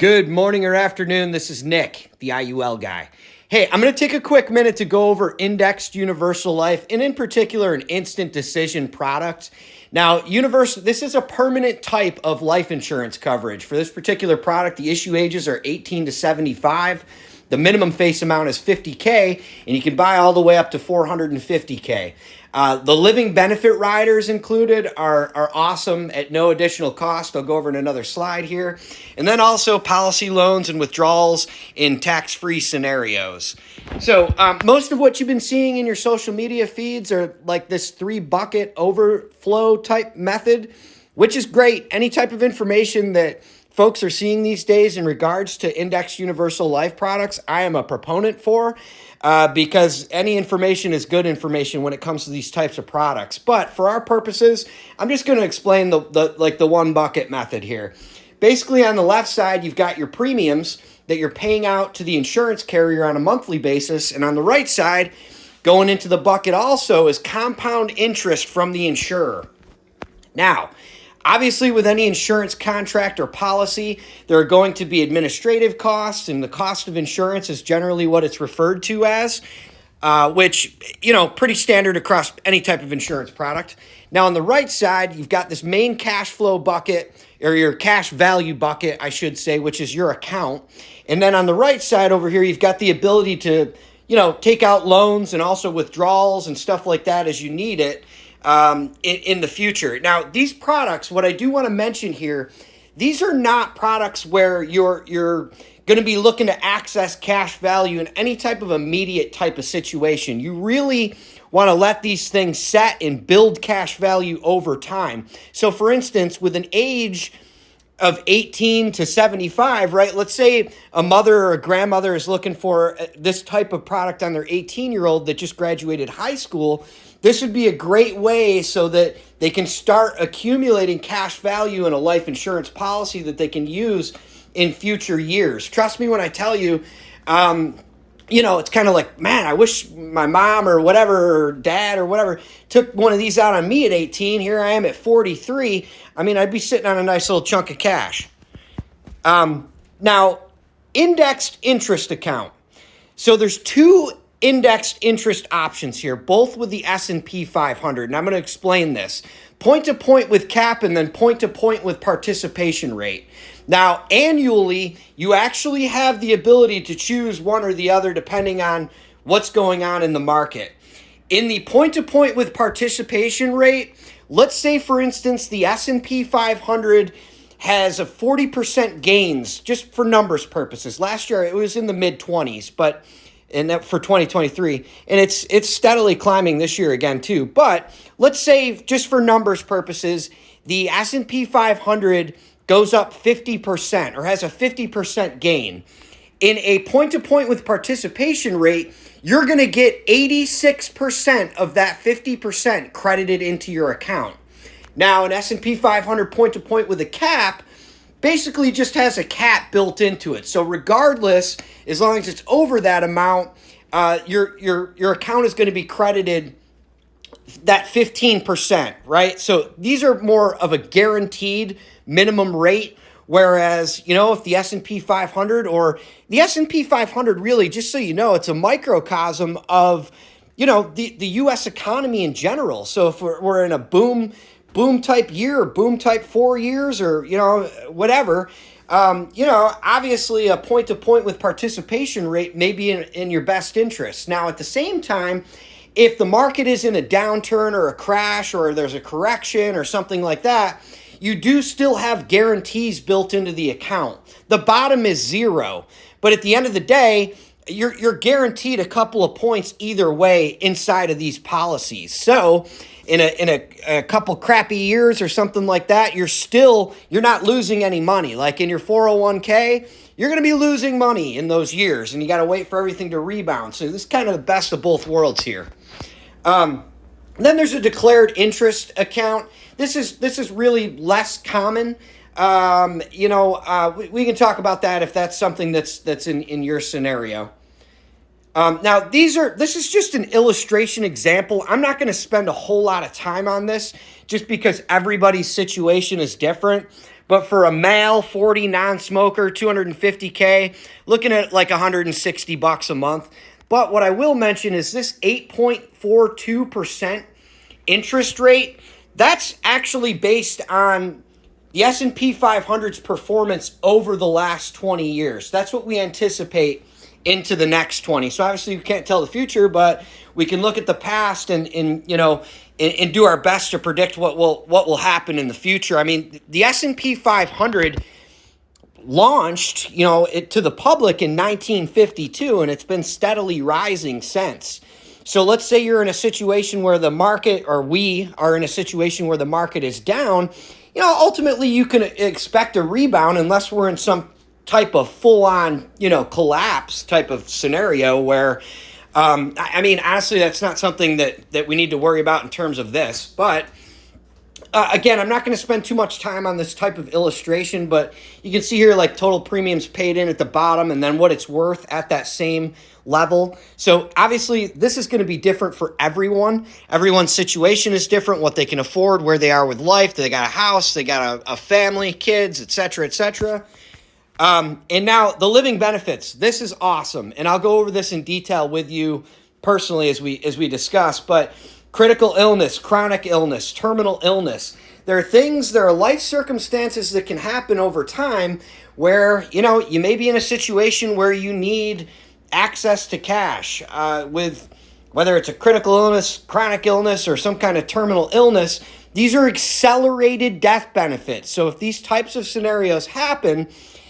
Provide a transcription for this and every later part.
Good morning or afternoon. This is Nick, the IUL guy. Hey, I'm going to take a quick minute to go over indexed universal life and in particular an instant decision product. Now, this is a permanent type of life insurance coverage. For this particular product, the issue ages are 18 to 75. The minimum face amount is $50K, and you can buy all the way up to $450K. The living benefit riders included are awesome at no additional cost. I'll go over in another slide here. And then also policy loans and withdrawals in tax-free scenarios. So most of what you've been seeing in your social media feeds are like this 3-bucket overflow type method, which is great. Any type of information that folks are seeing these days in regards to indexed universal life products, I am a proponent for because any information is good information when it comes to these types of products. But for our purposes, I'm just going to explain the 1 bucket method here. Basically, on the left side, you've got your premiums that you're paying out to the insurance carrier on a monthly basis. And on the right side, going into the bucket also is compound interest from the insurer. Now, obviously, with any insurance contract or policy, there are going to be administrative costs, and the cost of insurance is generally what it's referred to as, which, pretty standard across any type of insurance product. Now, on the right side, you've got this main cash flow bucket, or your cash value bucket, I should say, which is your account. And then on the right side over here, you've got the ability to, take out loans and also withdrawals and stuff like that as you need it. In the future. Now, these products, what I do want to mention here, these are not products where you're going to be looking to access cash value in any type of immediate type of situation. You really want to let these things set and build cash value over time. So, for instance, with an age of 18 to 75, right? Let's say a mother or a grandmother is looking for this type of product on their 18-year-old that just graduated high school. This would be a great way so that they can start accumulating cash value in a life insurance policy that they can use in future years. Trust me when I tell you, it's kind of like, man, I wish my mom or whatever, or dad or whatever, took one of these out on me at 18. Here I am at 43. I mean, I'd be sitting on a nice little chunk of cash. Now, indexed interest account. So there's 2 indexed interest options here, both with the S&P 500. And I'm going to explain this. Point to point with cap and then point to point with participation rate. Now, annually, you actually have the ability to choose one or the other depending on what's going on in the market. In the point to point with participation rate, let's say, for instance, the S&P 500 has a 40% gains, just for numbers purposes. Last year, it was in the mid-20s, but that for 2023, and it's steadily climbing this year again too. But let's say, just for numbers purposes, the S&P 500 goes up 50% or has a 50% gain. In a point-to-point with participation rate, you're going to get 86% of that 50% credited into your account. Now, an S&P 500 point-to-point with a cap basically just has a cap built into it. So regardless, as long as it's over that amount, your account is going to be credited that 15%, right? So these are more of a guaranteed minimum rate, whereas, if the S&P 500 or the S&P 500 really, just so you know, it's a microcosm of, the U.S. economy in general. So if we're in a boom type year or boom type 4 years or, whatever, obviously a point to point with participation rate may be in your best interest. Now, at the same time, if the market is in a downturn or a crash or there's a correction or something like that, you do still have guarantees built into the account. The bottom is 0, but at the end of the day, you're guaranteed a couple of points either way inside of these policies. So in a couple crappy years or something like that, you're not losing any money. Like in your 401k, you're going to be losing money in those years, and you got to wait for everything to rebound. So this is kind of the best of both worlds here. Then there's a declared interest account. This is really less common. We can talk about that if that's something that's in your scenario. Now, this is just an illustration example. I'm not going to spend a whole lot of time on this just because everybody's situation is different. But for a male 40 non-smoker, 250K, looking at like $160 a month. But what I will mention is this 8.42% interest rate, that's actually based on the S&P 500's performance over the last 20 years. That's what we anticipate into the next 20. So obviously we can't tell the future, but we can look at the past and do our best to predict what will happen in the future. I mean, the S&P 500 launched, to the public in 1952, and it's been steadily rising since. So let's say you're in a situation where the market, or we are in a situation where the market is down, ultimately you can expect a rebound unless we're in some type of full-on, collapse type of scenario where, honestly, that's not something that we need to worry about in terms of this. But again, I'm not going to spend too much time on this type of illustration, but you can see here like total premiums paid in at the bottom and then what it's worth at that same level. So obviously this is going to be different for everyone. Everyone's situation is different, what they can afford, where they are with life. They got a house, they got a family, kids, etc., etc. And now the living benefits. This is awesome. And I'll go over this in detail with you personally as we discuss, but critical illness, chronic illness, terminal illness. There are life circumstances that can happen over time where, you may be in a situation where you need access to cash with whether it's a critical illness, chronic illness, or some kind of terminal illness. These are accelerated death benefits. So if these types of scenarios happen,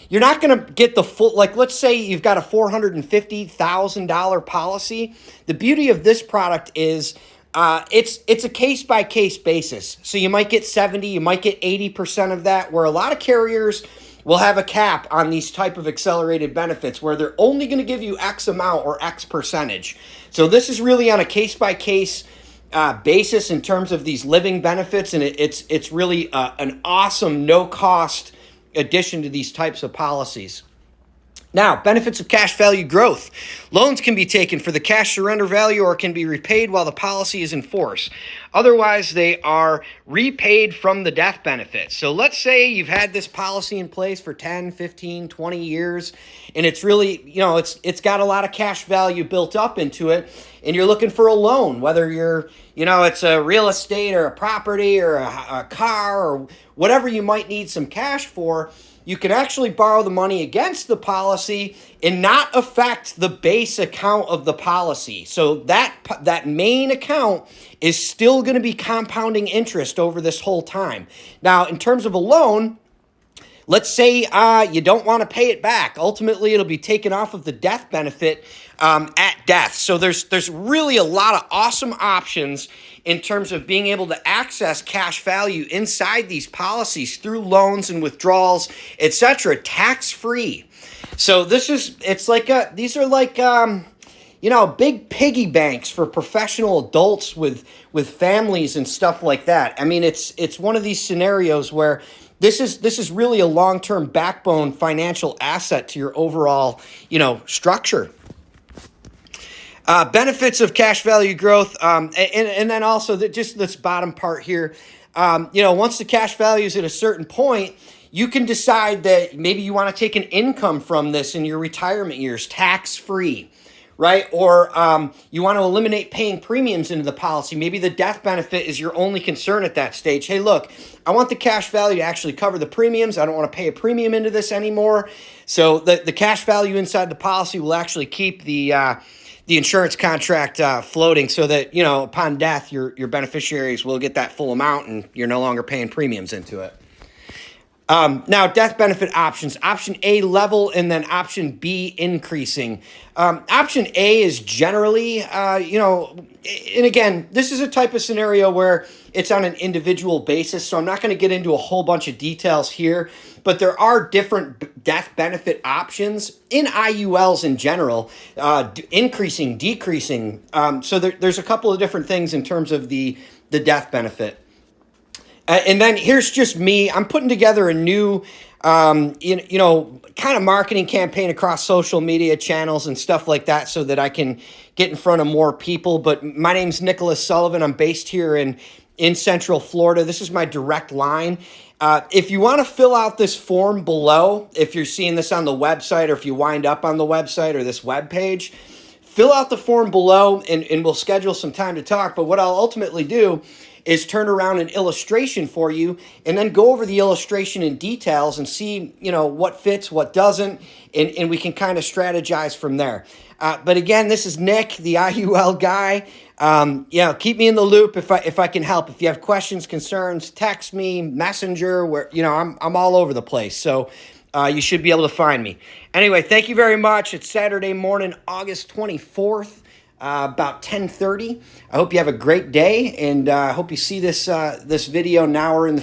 you're not going to get the full, like let's say you've got a $450,000 policy. The beauty of this product is it's a case-by-case basis. So you might get 70, you might get 80% of that, where a lot of carriers will have a cap on these type of accelerated benefits where they're only going to give you X amount or X percentage. So this is really on a case-by-case basis in terms of these living benefits, and it's really an awesome no-cost addition to these types of policies. Now, benefits of cash value growth. Loans can be taken for the cash surrender value or can be repaid while the policy is in force. Otherwise, they are repaid from the death benefit. So let's say you've had this policy in place for 10, 15, 20 years, and it's really, it's got a lot of cash value built up into it, and you're looking for a loan, whether you're, it's a real estate or a property or a car or whatever you might need some cash for. You can actually borrow the money against the policy and not affect the base account of the policy. So that main account is still going to be compounding interest over this whole time. Now, in terms of a loan, let's say you don't want to pay it back. Ultimately, it'll be taken off of the death benefit at death. So there's really a lot of awesome options in terms of being able to access cash value inside these policies through loans and withdrawals, etc., tax-free. So these are like big piggy banks for professional adults with families and stuff like that. I mean, it's one of these scenarios where this is really a long-term backbone financial asset to your overall, structure. Benefits of cash value growth, and then also just this bottom part here, once the cash value is at a certain point, you can decide that maybe you want to take an income from this in your retirement years, tax-free, right? Or you want to eliminate paying premiums into the policy. Maybe the death benefit is your only concern at that stage. Hey, look, I want the cash value to actually cover the premiums. I don't want to pay a premium into this anymore. So the cash value inside the policy will actually keep the insurance contract floating so that, upon death, your beneficiaries will get that full amount and you're no longer paying premiums into it. Now, death benefit options. Option A, level, and then option B, increasing. Option A is generally, and again, this is a type of scenario where it's on an individual basis, so I'm not going to get into a whole bunch of details here, but there are different death benefit options in IULs in general, increasing, decreasing. So there's a couple of different things in terms of the death benefit. And then here's just me. I'm putting together a new, kind of marketing campaign across social media channels and stuff like that so that I can get in front of more people. But my name's Nicholas Sullivan. I'm based here in Central Florida. This is my direct line. If you want to fill out this form below, if you're seeing this on the website or if you wind up on the website or this web page, fill out the form below and we'll schedule some time to talk. But what I'll ultimately do is turn around an illustration for you and then go over the illustration in details and see, what fits, what doesn't, and we can kind of strategize from there. But again, this is Nick, the IUL guy. Keep me in the loop if I can help. If you have questions, concerns, text me, messenger, where I'm all over the place. So you should be able to find me. Anyway, thank you very much. It's Saturday morning, August 24th. About 10:30. I hope you have a great day, and I hope you see this video now or in the